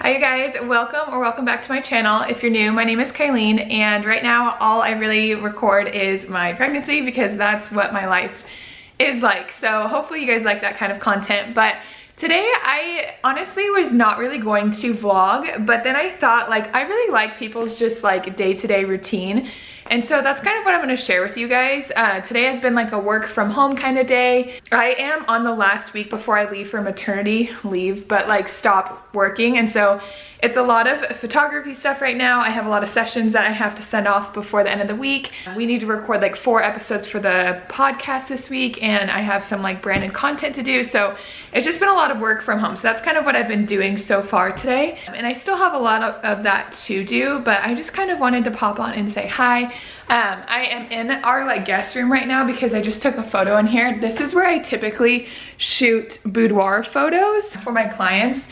Hi you guys, welcome back to my channel. If you're new, my name is Kylene, and right now all I really record is my pregnancy because that's what my life is like. So hopefully you guys like that kind of content. But today I honestly was not really going to vlog, but then I thought like I really like people's just like day-to-day routine. And so that's kind of what I'm going to share with you guys. Today has been like a work from home kind of day. I am on the last week before I leave for maternity leave, but like stop working. And so it's a lot of photography stuff right now. I have a lot of sessions that I have to send off before the end of the week. We need to record like 4 episodes for the podcast this week, and I have some like branded content to do. So it's just been a lot of work from home. So that's kind of what I've been doing so far today. And I still have a lot of that to do, but I just kind of wanted to pop on and say hi. I am in our like guest room right now because I just took a photo in here. This is where I typically shoot boudoir photos for my clients.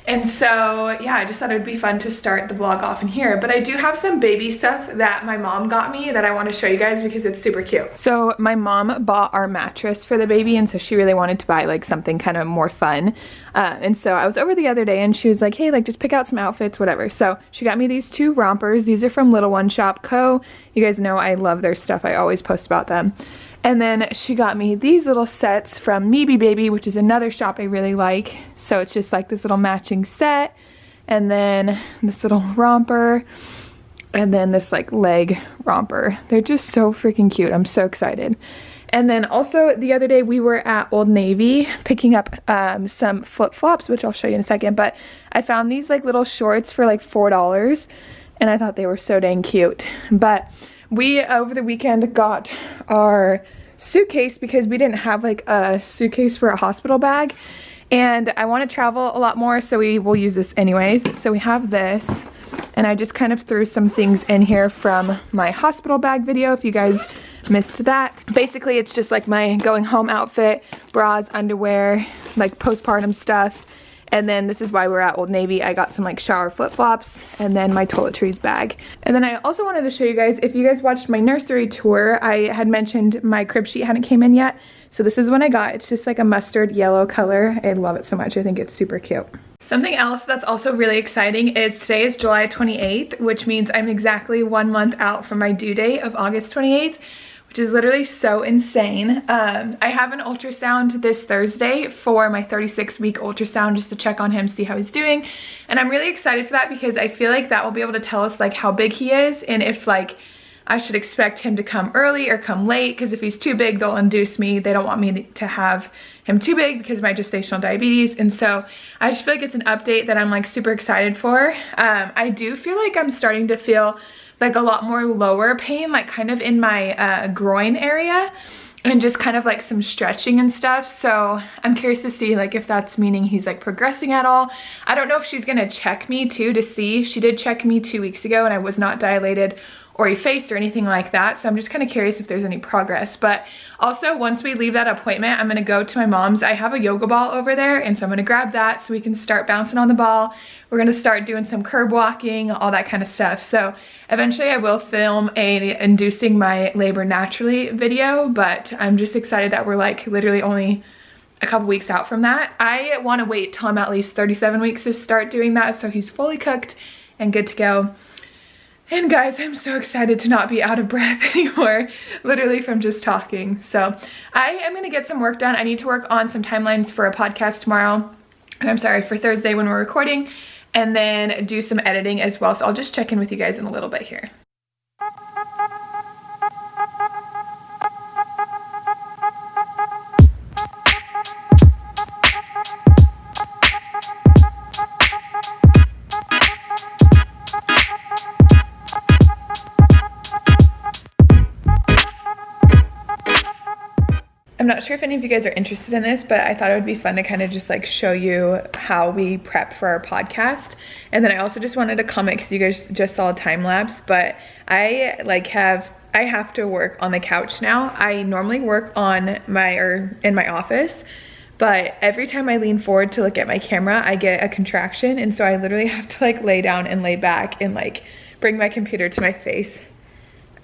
And so yeah, I just thought it would be fun to start the vlog off in here. But I do have some baby stuff that my mom got me that I want to show you guys because it's super cute. So my mom bought our mattress for the baby, and so she really wanted to buy like something kind of more fun. And so I was over the other day and she was like, hey, like just pick out some outfits, whatever. So she got me these 2 rompers. These are from Little One Shop Co. You guys know I love their stuff. I always post about them. And then she got me these little sets from Maybe Baby, which is another shop I really like. So it's just like this little matching set, and then this little romper, and then this like leg romper. They're just so freaking cute. I'm so excited. And then also the other day we were at Old Navy picking up some flip-flops, which I'll show you in a second. But I found these like little shorts for like $4, and I thought they were so dang cute. But we over the weekend got our suitcase because we didn't have like a suitcase for a hospital bag, and I want to travel a lot more, so we will use this anyways. So we have this, and I just kind of threw some things in here from my hospital bag video if you guys missed that. Basically it's just like my going home outfit, bras, underwear, like postpartum stuff. And then this is why we're at Old Navy. I got some like shower flip-flops, and then my toiletries bag. And then I also wanted to show you guys, if you guys watched my nursery tour, I had mentioned my crib sheet hadn't came in yet. So this is one I got. It's just like a mustard yellow color. I love it so much. I think it's super cute. Something else that's also really exciting is today is July 28th, which means I'm exactly 1 month out from my due date of August 28th. Which is literally so insane. I have an ultrasound this Thursday for my 36-week ultrasound just to check on him, see how he's doing. And I'm really excited for that because I feel like that will be able to tell us like how big he is and if like I should expect him to come early or come late, because if he's too big, they'll induce me. They don't want me to have him too big because of my gestational diabetes. And so I just feel like it's an update that I'm like super excited for. I do feel like I'm starting to feel like a lot more lower pain, like kind of in my groin area, and just kind of like some stretching and stuff. So I'm curious to see like if that's meaning he's like progressing at all. I don't know if she's gonna check me too to see. She did check me 2 weeks ago and I was not dilated or effaced or anything like that. So I'm just kind of curious if there's any progress. But also once we leave that appointment, I'm gonna go to my mom's. I have a yoga ball over there, and so I'm gonna grab that so we can start bouncing on the ball. We're gonna start doing some curb walking, all that kind of stuff. So eventually I will film a inducing my labor naturally video, but I'm just excited that we're like literally only a couple weeks out from that. I wanna wait till I'm at least 37 weeks to start doing that so he's fully cooked and good to go. And guys, I'm so excited to not be out of breath anymore, literally from just talking. So I am gonna get some work done. I need to work on some timelines for a podcast tomorrow. I'm sorry, for Thursday when we're recording, and then do some editing as well. So I'll just check in with you guys in a little bit here. I'm not sure if any of you guys are interested in this, but I thought it would be fun to kind of just like show you how we prep for our podcast. And then I also just wanted to comment because you guys just saw a time lapse, but I have to work on the couch now. I normally work on in my office, but every time I lean forward to look at my camera, I get a contraction. And so I literally have to like lay down and lay back and like bring my computer to my face.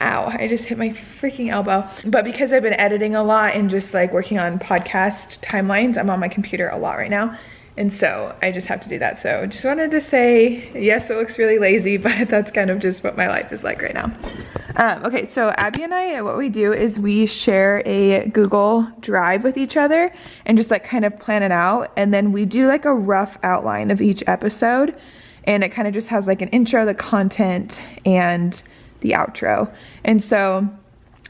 Ow, I just hit my freaking elbow. But because I've been editing a lot and just like working on podcast timelines, I'm on my computer a lot right now. And so I just have to do that. So just wanted to say, yes, it looks really lazy, but that's kind of just what my life is like right now. Okay, so Abby and I, what we do is we share a Google Drive with each other and just like kind of plan it out. And then we do like a rough outline of each episode. And it kind of just has like an intro, the content, and the outro. And so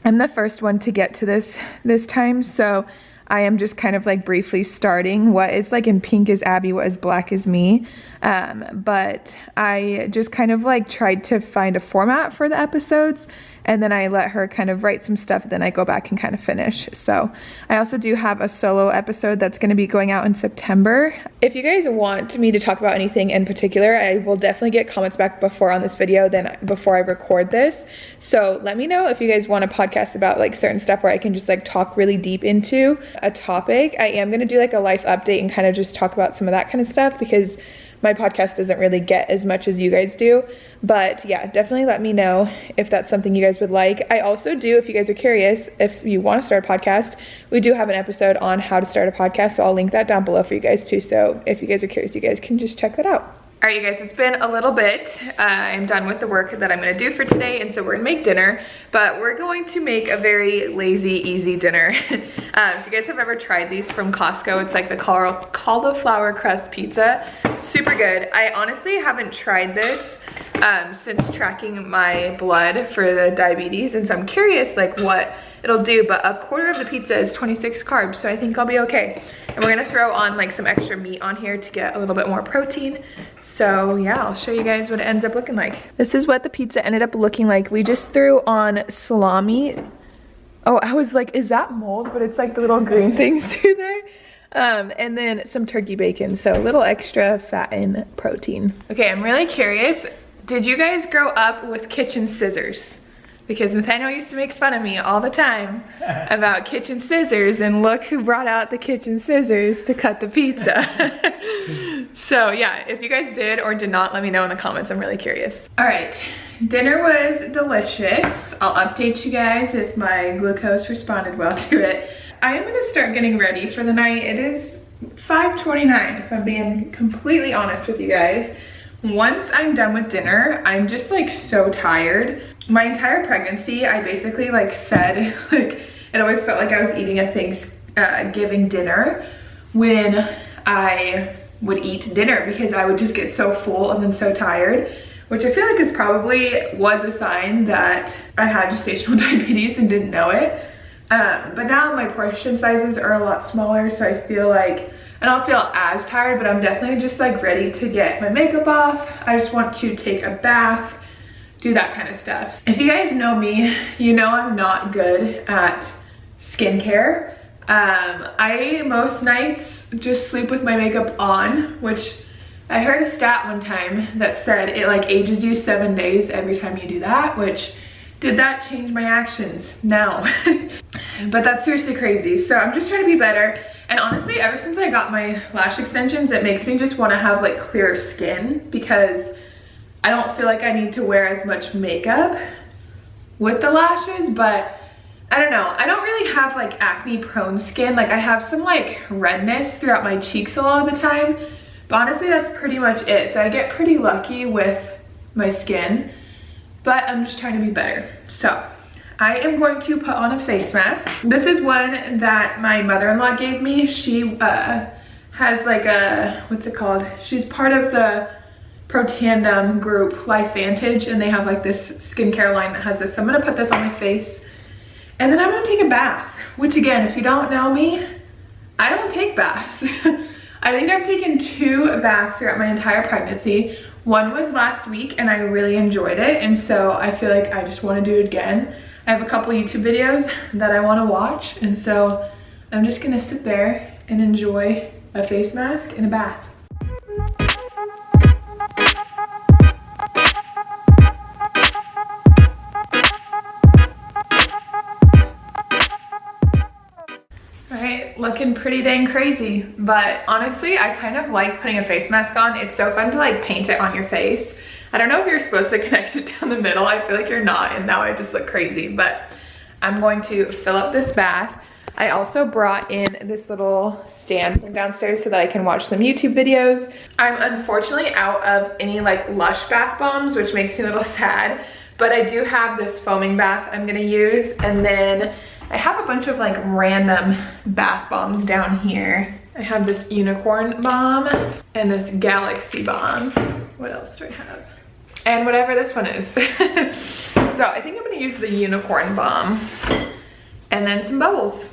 I'm the first one to get to this time. So I am just kind of like briefly starting. What is like in pink is Abby, what is black is me. But I just kind of like tried to find a format for the episodes, and then I let her kind of write some stuff, then I go back and kind of finish. So I also do have a solo episode that's going to be going out in September. If you guys want me to talk about anything in particular, I will definitely get comments back before on this video than before I record this. So let me know if you guys want a podcast about like certain stuff where I can just like talk really deep into a topic. I am going to do like a life update and kind of just talk about some of that kind of stuff, because my podcast doesn't really get as much as you guys do. But yeah, definitely let me know if that's something you guys would like. I also do, if you guys are curious, if you want to start a podcast, we do have an episode on how to start a podcast. So I'll link that down below for you guys too. So if you guys are curious, you guys can just check that out. All right, you guys, it's been a little bit. I'm done with the work that I'm gonna do for today, and so we're gonna make dinner, but we're going to make a very lazy, easy dinner. If you guys have ever tried these from Costco, it's like the cauliflower crust pizza. Super good. I honestly haven't tried this since tracking my blood for the diabetes, and so I'm curious like what it'll do, but a quarter of the pizza is 26 carbs, so I think I'll be okay. And we're gonna throw on like some extra meat on here to get a little bit more protein. So yeah, I'll show you guys what it ends up looking like. This is what the pizza ended up looking like. We just threw on salami. Oh, I was like, is that mold? But it's like the little green things through there. And then some turkey bacon, so a little extra fat and protein. Okay, I'm really curious. Did you guys grow up with kitchen scissors? Because Nathaniel used to make fun of me all the time about kitchen scissors, and look who brought out the kitchen scissors to cut the pizza. So yeah, if you guys did or did not, let me know in the comments. I'm really curious. All right, dinner was delicious. I'll update you guys if my glucose responded well to it. I am gonna start getting ready for the night. It is 5:29 if I'm being completely honest with you guys. Once I'm done with dinner, I'm just like so tired. My entire pregnancy, I basically like said, like it always felt like I was eating a Thanksgiving dinner when I would eat dinner, because I would just get so full and then so tired, which I feel like is probably was a sign that I had gestational diabetes and didn't know it. But now my portion sizes are a lot smaller, so I feel like I don't feel as tired, but I'm definitely just like ready to get my makeup off. I just want to take a bath, do that kind of stuff. If you guys know me, you know I'm not good at skincare. I most nights just sleep with my makeup on, which I heard a stat one time that said it like ages you 7 days every time you do that, which did that change my actions? No. But that's seriously crazy. So I'm just trying to be better. And honestly, ever since I got my lash extensions, it makes me just want to have like clear skin, because I don't feel like I need to wear as much makeup with the lashes. But I don't know, I don't really have like acne prone skin. Like I have some like redness throughout my cheeks a lot of the time, but honestly that's pretty much it. So I get pretty lucky with my skin, but I'm just trying to be better. So I am going to put on a face mask. This is one that my mother-in-law gave me. She has like a, what's it called? She's part of the Pro Tandem group, Life Vantage, and they have like this skincare line that has this. So I'm gonna put this on my face, and then I'm gonna take a bath, which again, if you don't know me, I don't take baths. I think I've taken 2 baths throughout my entire pregnancy. One was last week and I really enjoyed it, and so I feel like I just want to do it again. I have a couple YouTube videos that I want to watch, and so I'm just gonna sit there and enjoy a face mask and a bath. Alright, looking pretty dang crazy, but honestly I kind of like putting a face mask on. It's so fun to like paint it on your face. I don't know if you're supposed to connect it down the middle. I feel like you're not, and now I just look crazy, but I'm going to fill up this bath. I also brought in this little stand from downstairs so that I can watch some YouTube videos. I'm unfortunately out of any like Lush bath bombs, which makes me a little sad, but I do have this foaming bath I'm gonna use, and then I have a bunch of like random bath bombs down here. I have this unicorn balm and this galaxy balm. What else do I have? And whatever this one is. So I think I'm gonna use the unicorn balm and then some bubbles.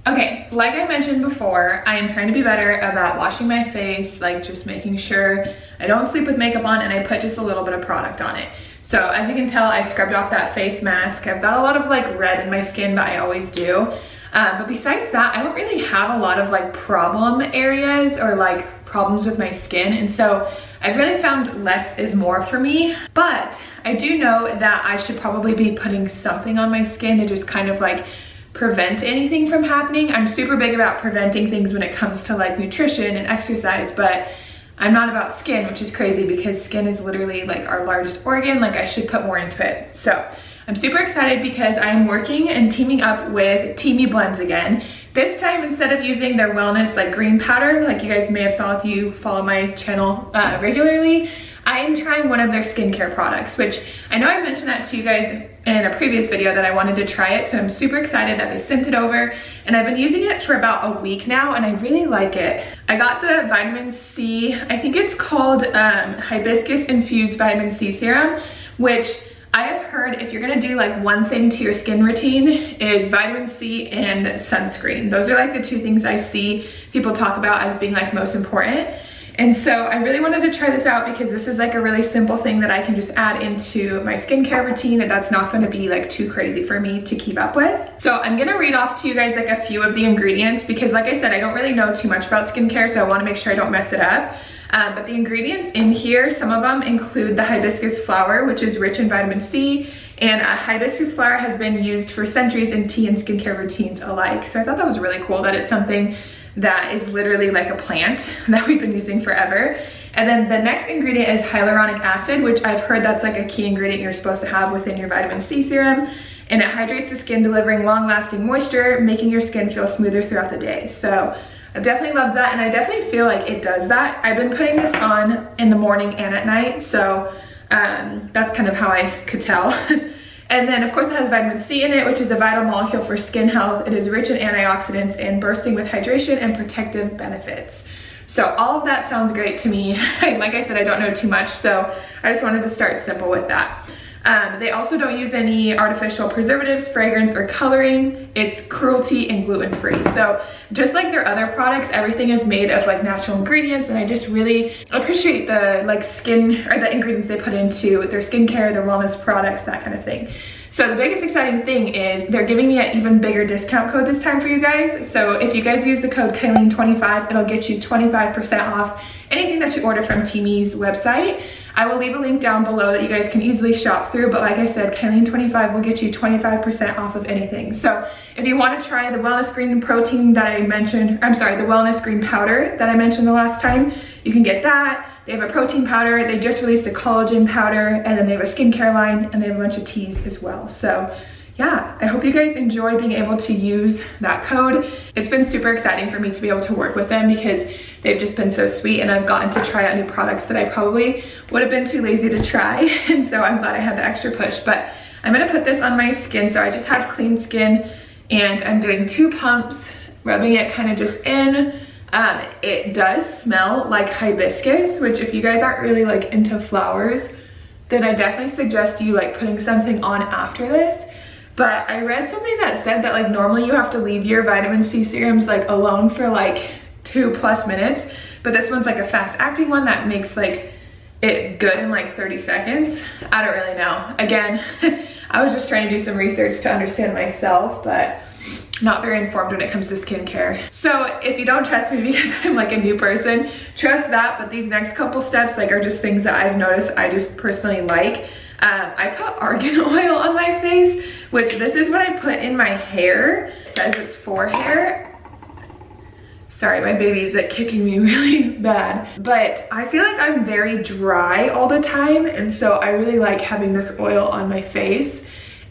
Okay, like I mentioned before, I am trying to be better about washing my face, like just making sure I don't sleep with makeup on and I put just a little bit of product on it. So as you can tell, I scrubbed off that face mask. I've got a lot of like red in my skin, but I always do. But besides that, I don't really have a lot of like problem areas or like problems with my skin. And so I've really found less is more for me. But I do know that I should probably be putting something on my skin to just kind of like prevent anything from happening. I'm super big about preventing things when it comes to like nutrition and exercise, but I'm not about skin, which is crazy because skin is literally like our largest organ. Like I should put more into it. So I'm super excited because I'm working and teaming up with TEAMI blends again. This time, instead of using their wellness like green powder, like you guys may have saw if you follow my channel regularly, I am trying one of their skincare products, which I know I mentioned that to you guys in a previous video that I wanted to try it. So I'm super excited that they sent it over, and I've been using it for about a week now and I really like it. I got the vitamin C, I think it's called hibiscus infused vitamin C serum, which I have heard if you're gonna do like one thing to your skin routine is vitamin C and sunscreen. Those are like the two things I see people talk about as being like most important. And so I really wanted to try this out because this is like a really simple thing that I can just add into my skincare routine, and that's not gonna be like too crazy for me to keep up with. So I'm gonna read off to you guys like a few of the ingredients because like I said, I don't really know too much about skincare, so I wanna make sure I don't mess it up. But the ingredients in here, some of them include the hibiscus flower, which is rich in vitamin C, and hibiscus flower has been used for centuries in tea and skincare routines alike. So I thought that was really cool that it's something that is literally like a plant that we've been using forever. And then the next ingredient is hyaluronic acid, which I've heard that's like a key ingredient you're supposed to have within your vitamin C serum. And it hydrates the skin, delivering long-lasting moisture, making your skin feel smoother throughout the day. So I've definitely loved that, and I definitely feel like it does that. I've been putting this on in the morning and at night, so that's kind of how I could tell. And then of course it has vitamin C in it, which is a vital molecule for skin health. It is rich in antioxidants and bursting with hydration and protective benefits. So all of that sounds great to me. Like I said, I don't know too much, so I just wanted to start simple with that. They also don't use any artificial preservatives, fragrance, or coloring. It's cruelty and gluten-free. So just like their other products, everything is made of like natural ingredients, and I just really appreciate the like skin or the ingredients they put into their skincare, their wellness products, that kind of thing. So the biggest exciting thing is they're giving me an even bigger discount code this time for you guys. So if you guys use the code Kylene25, it'll get you 25% off anything that you order from TEAMI's website. I will leave a link down below that you guys can easily shop through, but like I said, Kylene25 will get you 25% off of anything. So if you want to try the wellness green protein that I mentioned, I'm sorry, the wellness green powder that I mentioned the last time, you can get that. They have a protein powder, they just released a collagen powder, and then they have a skincare line, and they have a bunch of teas as well. So yeah, I hope you guys enjoy being able to use that code. It's been super exciting for me to be able to work with them because they've just been so sweet, and I've gotten to try out new products that I probably would have been too lazy to try. And so I'm glad I had the extra push. But I'm gonna put this on my skin. So I just have clean skin, and I'm doing 2 pumps, rubbing it kind of just in. It does smell like hibiscus, which if you guys aren't really like into flowers, then I definitely suggest you like putting something on after this. But I read something that said that like normally you have to leave your vitamin C serums like alone for like 2+ minutes, but this one's like a fast acting one that makes like it good in like 30 seconds. I don't really know. Again, I was just trying to do some research to understand myself, but not very informed when it comes to skincare. So if you don't trust me because I'm like a new person, trust that, but these next couple steps like are just things that I've noticed I just personally like. I put argan oil on my face, which this is what I put in my hair. It says it's for hair. Sorry, my baby's like kicking me really bad. But I feel like I'm very dry all the time, and so I really like having this oil on my face.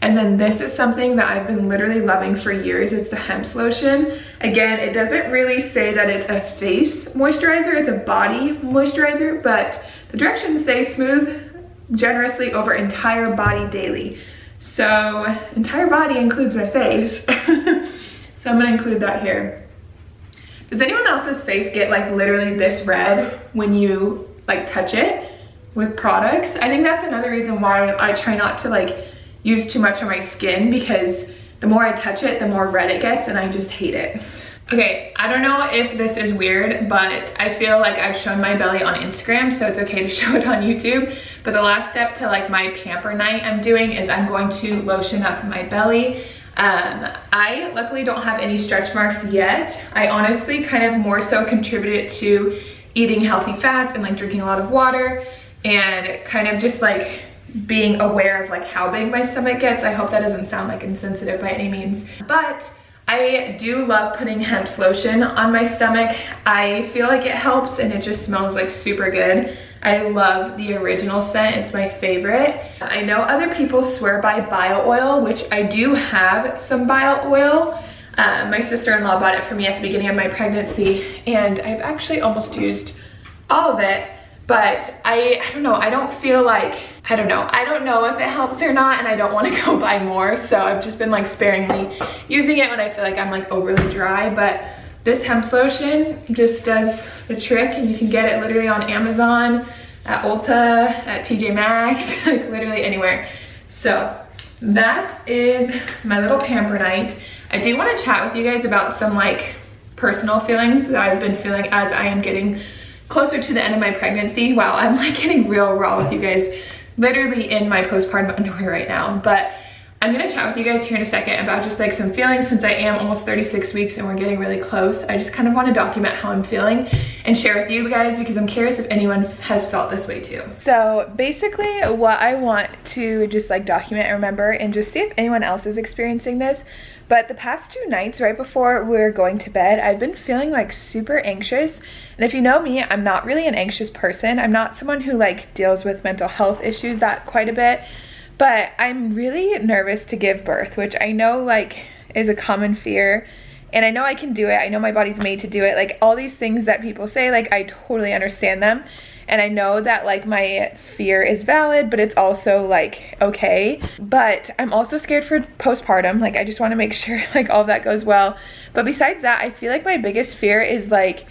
And then this is something that I've been literally loving for years. It's the hemp lotion. Again, it doesn't really say that it's a face moisturizer, it's a body moisturizer, but the directions say smooth generously over entire body daily. So entire body includes my face. So I'm gonna include that here. Does anyone else's face get like literally this red when you like touch it with products? I think that's another reason why I try not to like use too much on my skin, because the more I touch it, the more red it gets, and I just hate it. Okay, I don't know if this is weird, but I feel like I've shown my belly on Instagram, so it's okay to show it on YouTube. But the last step to like my pamper night I'm doing is I'm going to lotion up my belly. I luckily don't have any stretch marks yet. I honestly kind of more so contributed to eating healthy fats and like drinking a lot of water and kind of just like being aware of like how big my stomach gets. I hope that doesn't sound like insensitive by any means, but I do love putting hemp lotion on my stomach. I feel like it helps and it just smells like super good. I love the original scent, it's my favorite. I know other people swear by bio oil, which I do have some bio oil. My sister-in-law bought it for me at the beginning of my pregnancy, and I've actually almost used all of it, but I don't know, I don't feel like, I don't know if it helps or not, and I don't want to go buy more, so I've just been like sparingly using it when I feel like I'm like overly dry. But this hemp lotion just does the trick, and you can get it literally on Amazon, at Ulta, at TJ Maxx, like literally anywhere. So that is my little pamper night. I do want to chat with you guys about some like personal feelings that I've been feeling as I am getting closer to the end of my pregnancy. Wow, I'm like getting real raw with you guys, literally in my postpartum underwear right now. But I'm gonna chat with you guys here in a second about just like some feelings, since I am almost 36 weeks and we're getting really close. I just kind of want to document how I'm feeling and share with you guys, because I'm curious if anyone has felt this way too. So basically what I want to just like document and remember and just see if anyone else is experiencing this. But the past 2 nights right before we're going to bed, I've been feeling like super anxious. And if you know me, I'm not really an anxious person. I'm not someone who like deals with mental health issues that quite a bit. But I'm really nervous to give birth, which I know like is a common fear, and I know I can do it. I know my body's made to do it. Like all these things that people say, like I totally understand them. And I know that like my fear is valid, but it's also like okay. But I'm also scared for postpartum. Like I just want to make sure like all of that goes well. But besides that, I feel like my biggest fear is like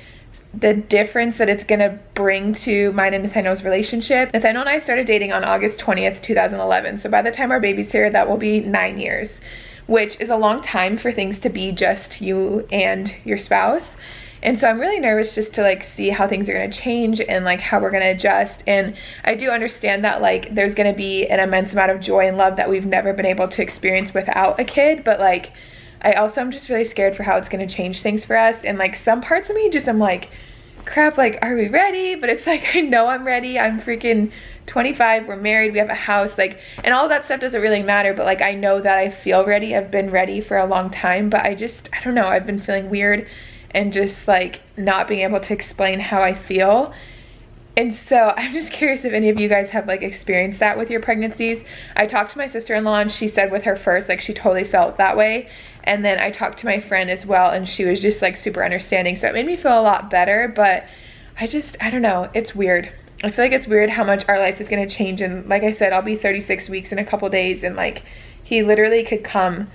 the difference that it's gonna bring to mine and Nathaniel's relationship. Nathaniel and I started dating on August 20th, 2011. So by the time our baby's here, that will be 9 years, which is a long time for things to be just you and your spouse. And so I'm really nervous just to like see how things are gonna change and like how we're gonna adjust. And I do understand that like there's gonna be an immense amount of joy and love that we've never been able to experience without a kid, but like I also am just really scared for how it's gonna change things for us. And like some parts of me just I'm like, crap, like are we ready? But it's like I know I'm ready. I'm freaking 25, we're married, we have a house, like, and all that stuff doesn't really matter, but like I know that I feel ready. I've been ready for a long time, but I don't know, I've been feeling weird and just like not being able to explain how I feel. And so I'm just curious if any of you guys have like experienced that with your pregnancies. I talked to my sister-in-law and she said with her first, like she totally felt that way. And then I talked to my friend as well, and she was just like super understanding. So it made me feel a lot better, but I don't know, it's weird. I feel like it's weird how much our life is gonna change. And like I said, I'll be 36 weeks in a couple days, and like he literally could come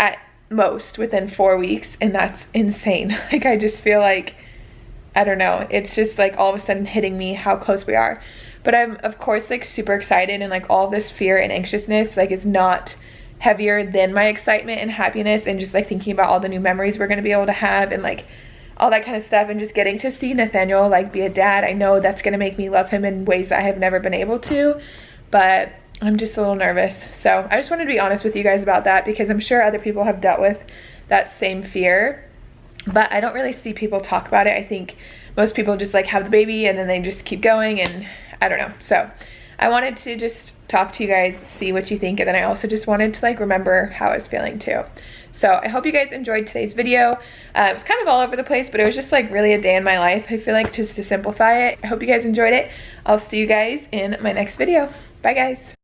at most within 4 weeks, and that's insane. Like I just feel like, I don't know, it's just like all of a sudden hitting me how close we are. But I'm of course like super excited, and like all this fear and anxiousness like is not heavier than my excitement and happiness, and just like thinking about all the new memories we're gonna be able to have and like all that kind of stuff, and just getting to see Nathaniel like be a dad. I know that's gonna make me love him in ways I have never been able to, but I'm just a little nervous. So I just wanted to be honest with you guys about that, because I'm sure other people have dealt with that same fear, but I don't really see people talk about it. I think most people just like have the baby and then they just keep going, and I don't know. So I wanted to just talk to you guys, see what you think, and then I also just wanted to like remember how I was feeling too. So I hope you guys enjoyed today's video. It was kind of all over the place, but it was just like really a day in my life. I feel like just to simplify it. I hope you guys enjoyed it. I'll see you guys in my next video. Bye guys.